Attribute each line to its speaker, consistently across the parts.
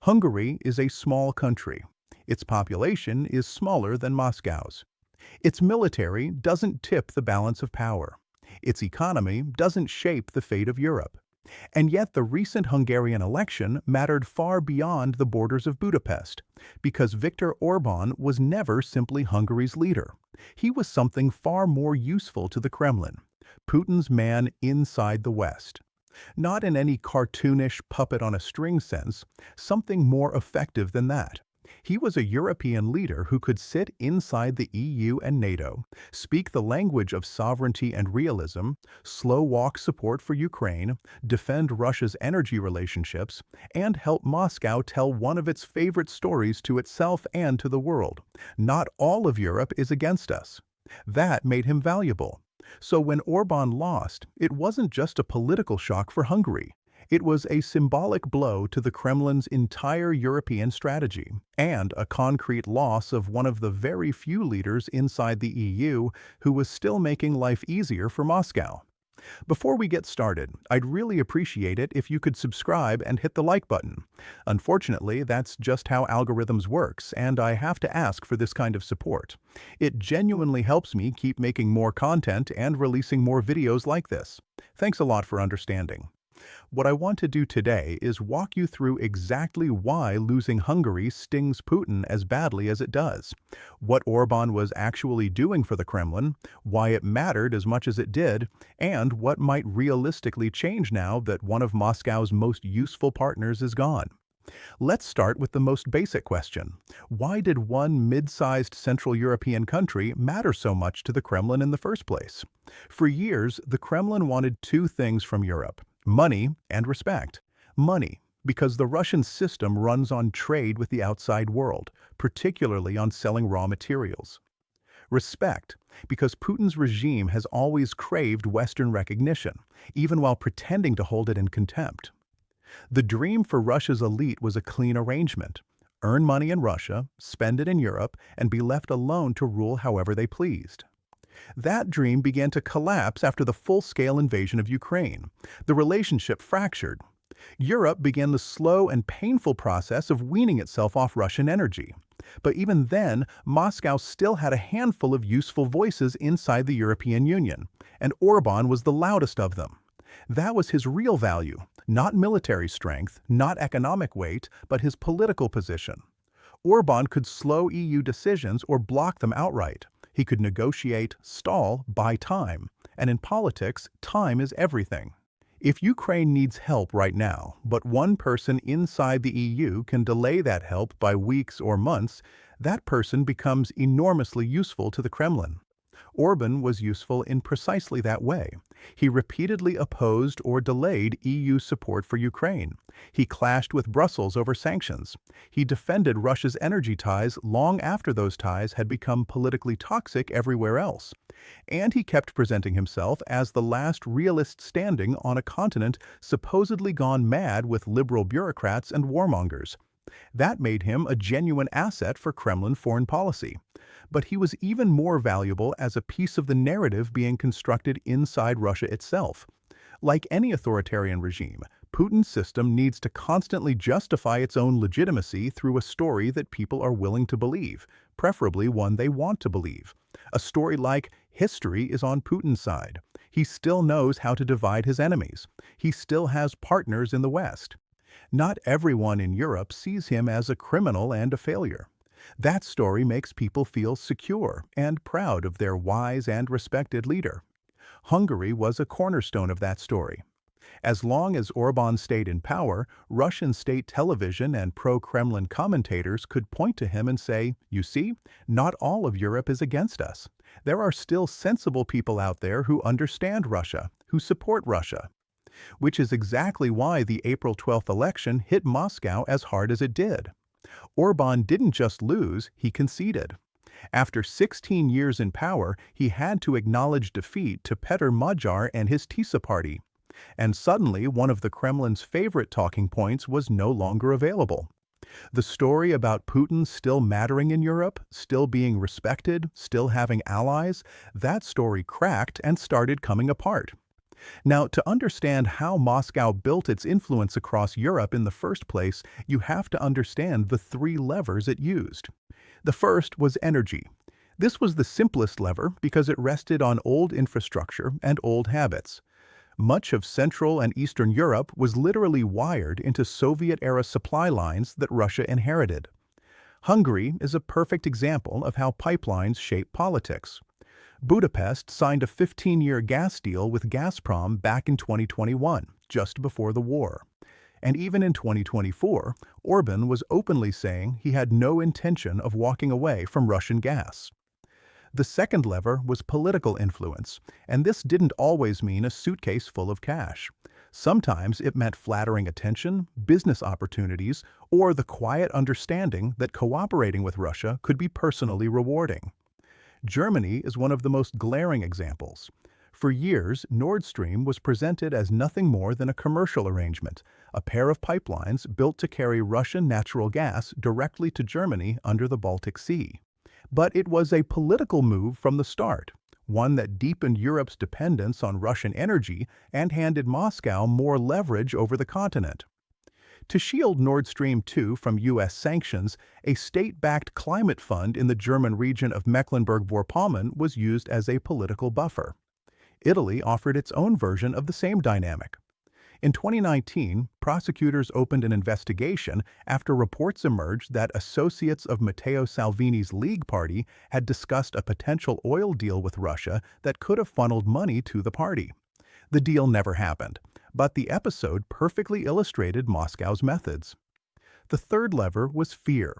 Speaker 1: Hungary is a small country. Its population is smaller than Moscow's. Its military doesn't tip the balance of power. Its economy doesn't shape the fate of Europe. And yet the recent Hungarian election mattered far beyond the borders of Budapest, because Viktor Orbán was never simply Hungary's leader. He was something far more useful to the Kremlin, Putin's man inside the West. Not in any cartoonish puppet on a string sense, something more effective than that. He was a European leader who could sit inside the EU and NATO, speak the language of sovereignty and realism, slow-walk support for Ukraine, defend Russia's energy relationships, and help Moscow tell one of its favorite stories to itself and to the world. Not all of Europe is against us. That made him valuable. So when Orbán lost, it wasn't just a political shock for Hungary. It was a symbolic blow to the Kremlin's entire European strategy, and a concrete loss of one of the very few leaders inside the EU who was still making life easier for Moscow. Before we get started, I'd really appreciate it if you could subscribe and hit the like button. Unfortunately, that's just how algorithms works, and I have to ask for this kind of support. It genuinely helps me keep making more content and releasing more videos like this. Thanks a lot for understanding. What I want to do today is walk you through exactly why losing Hungary stings Putin as badly as it does, what Orbán was actually doing for the Kremlin, why it mattered as much as it did, and what might realistically change now that one of Moscow's most useful partners is gone. Let's start with the most basic question. Why did one mid-sized Central European country matter so much to the Kremlin in the first place? For years, the Kremlin wanted two things from Europe: money and respect. Money, because the Russian system runs on trade with the outside world, particularly on selling raw materials. Respect, because Putin's regime has always craved Western recognition, even while pretending to hold it in contempt. The dream for Russia's elite was a clean arrangement: earn money in Russia, spend it in Europe, and be left alone to rule however they pleased. That dream began to collapse after the full-scale invasion of Ukraine. The relationship fractured. Europe began the slow and painful process of weaning itself off Russian energy. But even then, Moscow still had a handful of useful voices inside the European Union, and Orbán was the loudest of them. That was his real value, not military strength, not economic weight, but his political position. Orbán could slow EU decisions or block them outright. He could negotiate, stall, buy time. And in politics, time is everything. If Ukraine needs help right now, but one person inside the EU can delay that help by weeks or months, that person becomes enormously useful to the Kremlin. Orban was useful in precisely that way. He repeatedly opposed or delayed EU support for Ukraine. He clashed with Brussels over sanctions. He defended Russia's energy ties long after those ties had become politically toxic everywhere else. And he kept presenting himself as the last realist standing on a continent supposedly gone mad with liberal bureaucrats and warmongers. That made him a genuine asset for Kremlin foreign policy. But he was even more valuable as a piece of the narrative being constructed inside Russia itself. Like any authoritarian regime, Putin's system needs to constantly justify its own legitimacy through a story that people are willing to believe, preferably one they want to believe. A story like, history is on Putin's side. He still knows how to divide his enemies. He still has partners in the West. Not everyone in Europe sees him as a criminal and a failure. That story makes people feel secure and proud of their wise and respected leader. Hungary was a cornerstone of that story. As long as Orbán stayed in power, Russian state television and pro-Kremlin commentators could point to him and say, "You see, not all of Europe is against us. There are still sensible people out there who understand Russia, who support Russia." Which is exactly why the April 12th election hit Moscow as hard as it did. Orbán didn't just lose, he conceded. After 16 years in power, he had to acknowledge defeat to Petr Magyar and his Tisza party. And suddenly, one of the Kremlin's favorite talking points was no longer available. The story about Putin still mattering in Europe, still being respected, still having allies, that story cracked and started coming apart. Now, to understand how Moscow built its influence across Europe in the first place, you have to understand the three levers it used. The first was energy. This was the simplest lever because it rested on old infrastructure and old habits. Much of Central and Eastern Europe was literally wired into Soviet-era supply lines that Russia inherited. Hungary is a perfect example of how pipelines shape politics. Budapest signed a 15-year gas deal with Gazprom back in 2021, just before the war. And even in 2024, Orban was openly saying he had no intention of walking away from Russian gas. The second lever was political influence, and this didn't always mean a suitcase full of cash. Sometimes it meant flattering attention, business opportunities, or the quiet understanding that cooperating with Russia could be personally rewarding. Germany is one of the most glaring examples. For years, Nord Stream was presented as nothing more than a commercial arrangement, a pair of pipelines built to carry Russian natural gas directly to Germany under the Baltic Sea. But it was a political move from the start, one that deepened Europe's dependence on Russian energy and handed Moscow more leverage over the continent. To shield Nord Stream 2 from U.S. sanctions, a state-backed climate fund in the German region of Mecklenburg-Vorpommern was used as a political buffer. Italy offered its own version of the same dynamic. In 2019, prosecutors opened an investigation after reports emerged that associates of Matteo Salvini's League Party had discussed a potential oil deal with Russia that could have funneled money to the party. The deal never happened, but the episode perfectly illustrated Moscow's methods. The third lever was fear.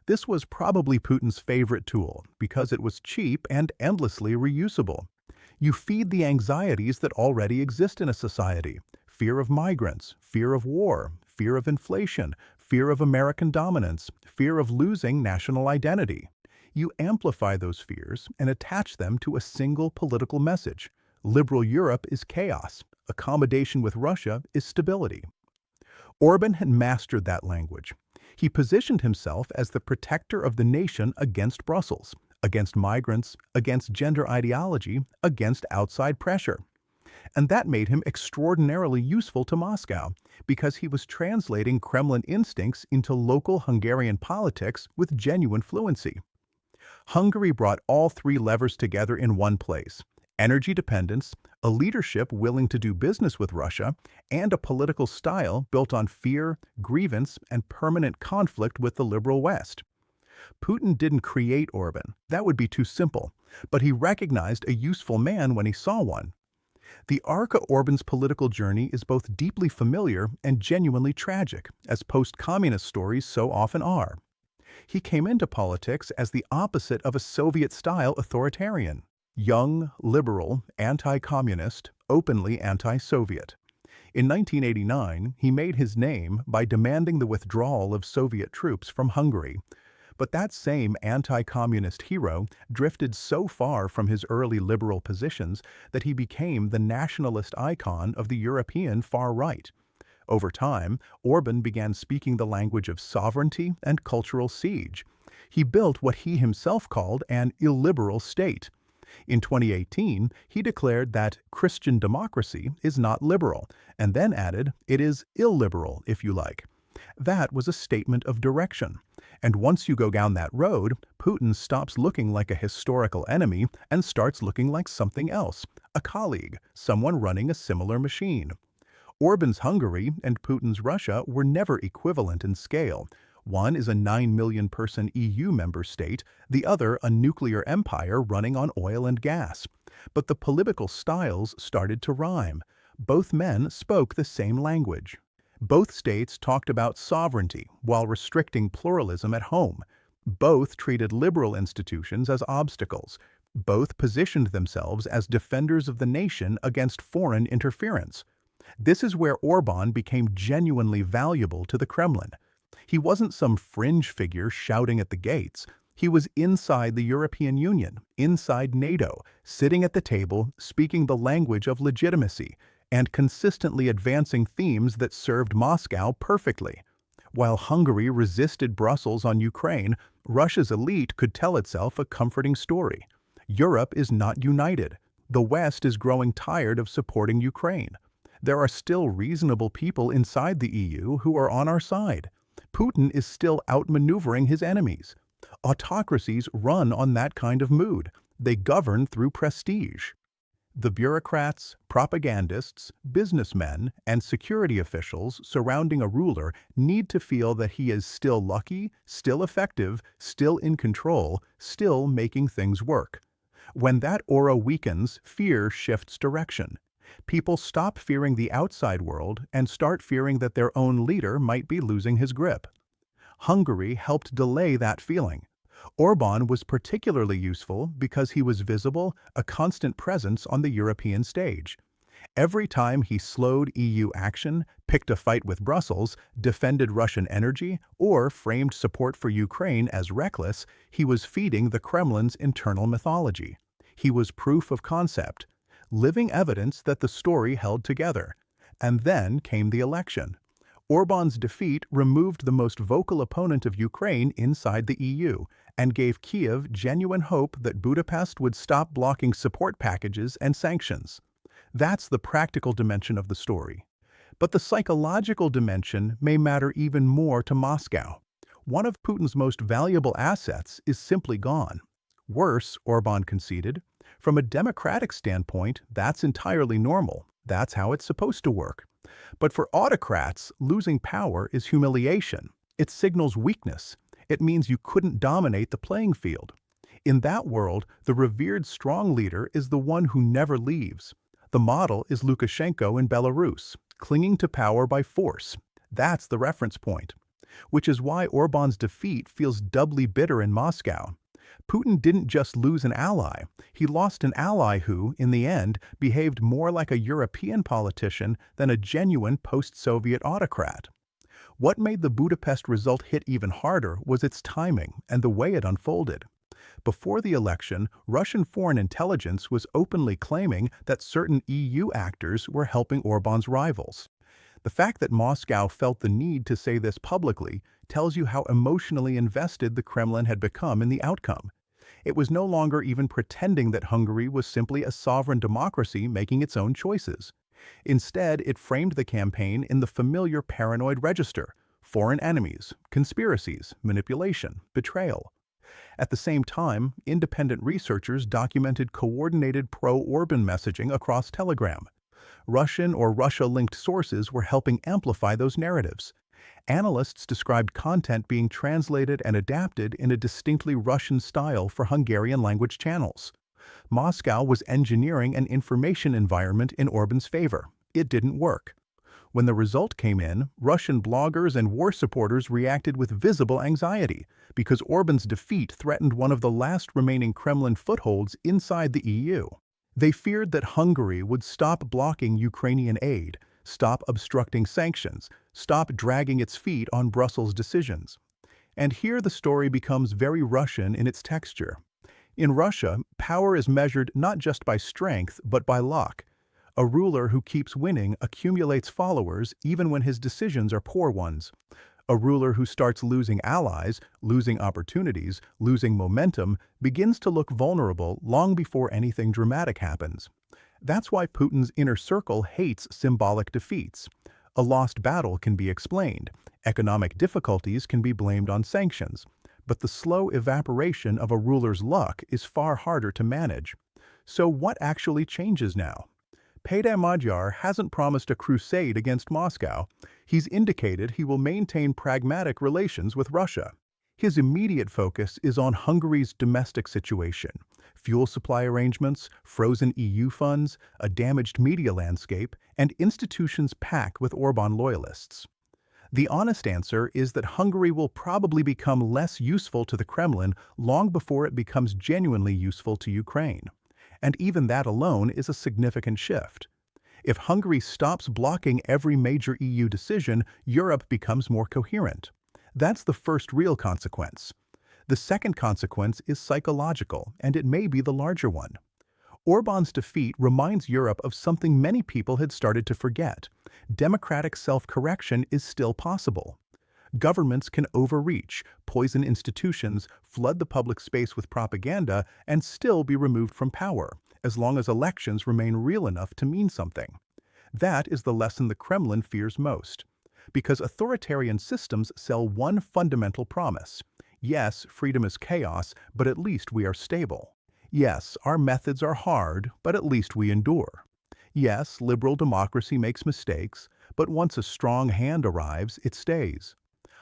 Speaker 1: This was probably Putin's favorite tool because it was cheap and endlessly reusable. You feed the anxieties that already exist in a society: fear of migrants, fear of war, fear of inflation, fear of American dominance, fear of losing national identity. You amplify those fears and attach them to a single political message: liberal Europe is chaos. Accommodation with Russia is stability. Orban had mastered that language. He positioned himself as the protector of the nation against Brussels, against migrants, against gender ideology, against outside pressure. And that made him extraordinarily useful to Moscow because he was translating Kremlin instincts into local Hungarian politics with genuine fluency. Hungary brought all three levers together in one place: energy dependence, a leadership willing to do business with Russia, and a political style built on fear, grievance, and permanent conflict with the liberal West. Putin didn't create Orban. That would be too simple. But he recognized a useful man when he saw one. The arc of Orban's political journey is both deeply familiar and genuinely tragic, as post-communist stories so often are. He came into politics as the opposite of a Soviet-style authoritarian: young, liberal, anti-communist, openly anti-Soviet. In 1989, he made his name by demanding the withdrawal of Soviet troops from Hungary. But that same anti-communist hero drifted so far from his early liberal positions that he became the nationalist icon of the European far right. Over time, Orban began speaking the language of sovereignty and cultural siege. He built what he himself called an illiberal state. In 2018, he declared that Christian democracy is not liberal, and then added, "It is illiberal, if you like." That was a statement of direction. And once you go down that road, Putin stops looking like a historical enemy and starts looking like something else: a colleague, someone running a similar machine. Orban's Hungary and Putin's Russia were never equivalent in scale. One is a 9 million-person EU member state, the other a nuclear empire running on oil and gas. But the political styles started to rhyme. Both men spoke the same language. Both states talked about sovereignty while restricting pluralism at home. Both treated liberal institutions as obstacles. Both positioned themselves as defenders of the nation against foreign interference. This is where Orban became genuinely valuable to the Kremlin. He wasn't some fringe figure shouting at the gates. He was inside the European Union, inside NATO, sitting at the table, speaking the language of legitimacy, and consistently advancing themes that served Moscow perfectly. While Hungary resisted Brussels on Ukraine, Russia's elite could tell itself a comforting story. Europe is not united. The West is growing tired of supporting Ukraine. There are still reasonable people inside the EU who are on our side. Putin is still outmaneuvering his enemies. Autocracies run on that kind of mood. They govern through prestige. The bureaucrats, propagandists, businessmen, and security officials surrounding a ruler need to feel that he is still lucky, still effective, still in control, still making things work. When that aura weakens, fear shifts direction. People stop fearing the outside world and start fearing that their own leader might be losing his grip. Hungary helped delay that feeling. Orban was particularly useful because he was visible, a constant presence on the European stage. Every time he slowed EU action, picked a fight with Brussels, defended Russian energy, or framed support for Ukraine as reckless, he was feeding the Kremlin's internal mythology. He was proof of concept, living evidence that the story held together. And then came the election. Orban's defeat removed the most vocal opponent of Ukraine inside the EU and gave Kiev genuine hope that Budapest would stop blocking support packages and sanctions. That's the practical dimension of the story. But the psychological dimension may matter even more to Moscow. One of Putin's most valuable assets is simply gone. Worse, Orban conceded, from a democratic standpoint, that's entirely normal. That's how it's supposed to work. But for autocrats, losing power is humiliation. It signals weakness. It means you couldn't dominate the playing field. In that world, the revered strong leader is the one who never leaves. The model is Lukashenko in Belarus, clinging to power by force. That's the reference point. Which is why Orban's defeat feels doubly bitter in Moscow. Putin didn't just lose an ally. He lost an ally who, in the end, behaved more like a European politician than a genuine post-Soviet autocrat. What made the Budapest result hit even harder was its timing and the way it unfolded. Before the election, Russian foreign intelligence was openly claiming that certain EU actors were helping Orban's rivals. The fact that Moscow felt the need to say this publicly tells you how emotionally invested the Kremlin had become in the outcome. It was no longer even pretending that Hungary was simply a sovereign democracy making its own choices. Instead, it framed the campaign in the familiar paranoid register: foreign enemies, conspiracies, manipulation, betrayal. At the same time, independent researchers documented coordinated pro-Orban messaging across Telegram. Russian or Russia-linked sources were helping amplify those narratives. Analysts described content being translated and adapted in a distinctly Russian style for Hungarian-language channels. Moscow was engineering an information environment in Orban's favor. It didn't work. When the result came in, Russian bloggers and war supporters reacted with visible anxiety because Orban's defeat threatened one of the last remaining Kremlin footholds inside the EU. They feared that Hungary would stop blocking Ukrainian aid, stop obstructing sanctions, stop dragging its feet on Brussels' decisions. And here the story becomes very Russian in its texture. In Russia, power is measured not just by strength, but by luck. A ruler who keeps winning accumulates followers even when his decisions are poor ones. A ruler who starts losing allies, losing opportunities, losing momentum, begins to look vulnerable long before anything dramatic happens. That's why Putin's inner circle hates symbolic defeats. A lost battle can be explained. Economic difficulties can be blamed on sanctions. But the slow evaporation of a ruler's luck is far harder to manage. So what actually changes now? Péter Magyar hasn't promised a crusade against Moscow. He's indicated he will maintain pragmatic relations with Russia. His immediate focus is on Hungary's domestic situation: fuel supply arrangements, frozen EU funds, a damaged media landscape, and institutions packed with Orban loyalists. The honest answer is that Hungary will probably become less useful to the Kremlin long before it becomes genuinely useful to Ukraine. And even that alone is a significant shift. If Hungary stops blocking every major EU decision, Europe becomes more coherent. That's the first real consequence. The second consequence is psychological, and it may be the larger one. Orban's defeat reminds Europe of something many people had started to forget. Democratic self-correction is still possible. Governments can overreach, poison institutions, flood the public space with propaganda, and still be removed from power, as long as elections remain real enough to mean something. That is the lesson the Kremlin fears most. Because authoritarian systems sell one fundamental promise. Yes, freedom is chaos, but at least we are stable. Yes, our methods are hard, but at least we endure. Yes, liberal democracy makes mistakes, but once a strong hand arrives, it stays.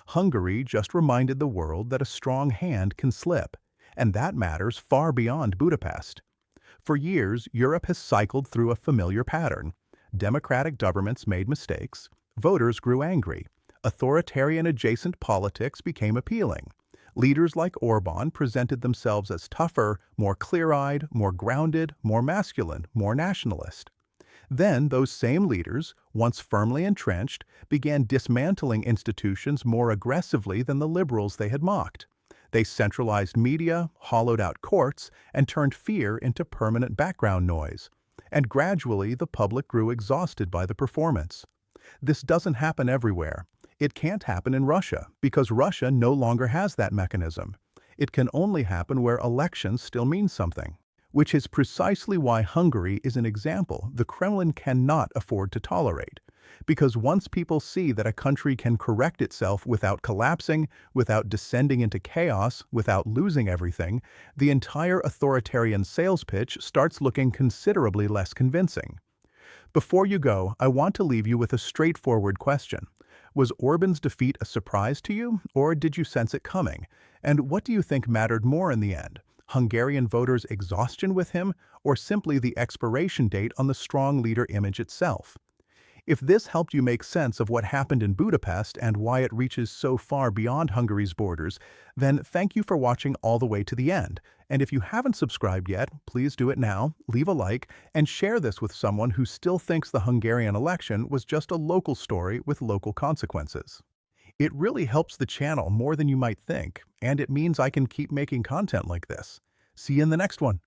Speaker 1: Hungary just reminded the world that a strong hand can slip, and that matters far beyond Budapest. For years, Europe has cycled through a familiar pattern. Democratic governments made mistakes, voters grew angry, authoritarian adjacent politics became appealing. Leaders like Orban presented themselves as tougher, more clear-eyed, more grounded, more masculine, more nationalist. Then those same leaders, once firmly entrenched, began dismantling institutions more aggressively than the liberals they had mocked. They centralized media, hollowed out courts, and turned fear into permanent background noise. And gradually the public grew exhausted by the performance. This doesn't happen everywhere. It can't happen in Russia, because Russia no longer has that mechanism. It can only happen where elections still mean something. Which is precisely why Hungary is an example the Kremlin cannot afford to tolerate. Because once people see that a country can correct itself without collapsing, without descending into chaos, without losing everything, the entire authoritarian sales pitch starts looking considerably less convincing. Before you go, I want to leave you with a straightforward question. Was Orban's defeat a surprise to you, or did you sense it coming? And what do you think mattered more in the end? Hungarian voters' exhaustion with him, or simply the expiration date on the strong leader image itself? If this helped you make sense of what happened in Budapest and why it reaches so far beyond Hungary's borders, then thank you for watching all the way to the end. And if you haven't subscribed yet, please do it now, leave a like, and share this with someone who still thinks the Hungarian election was just a local story with local consequences. It really helps the channel more than you might think, and it means I can keep making content like this. See you in the next one.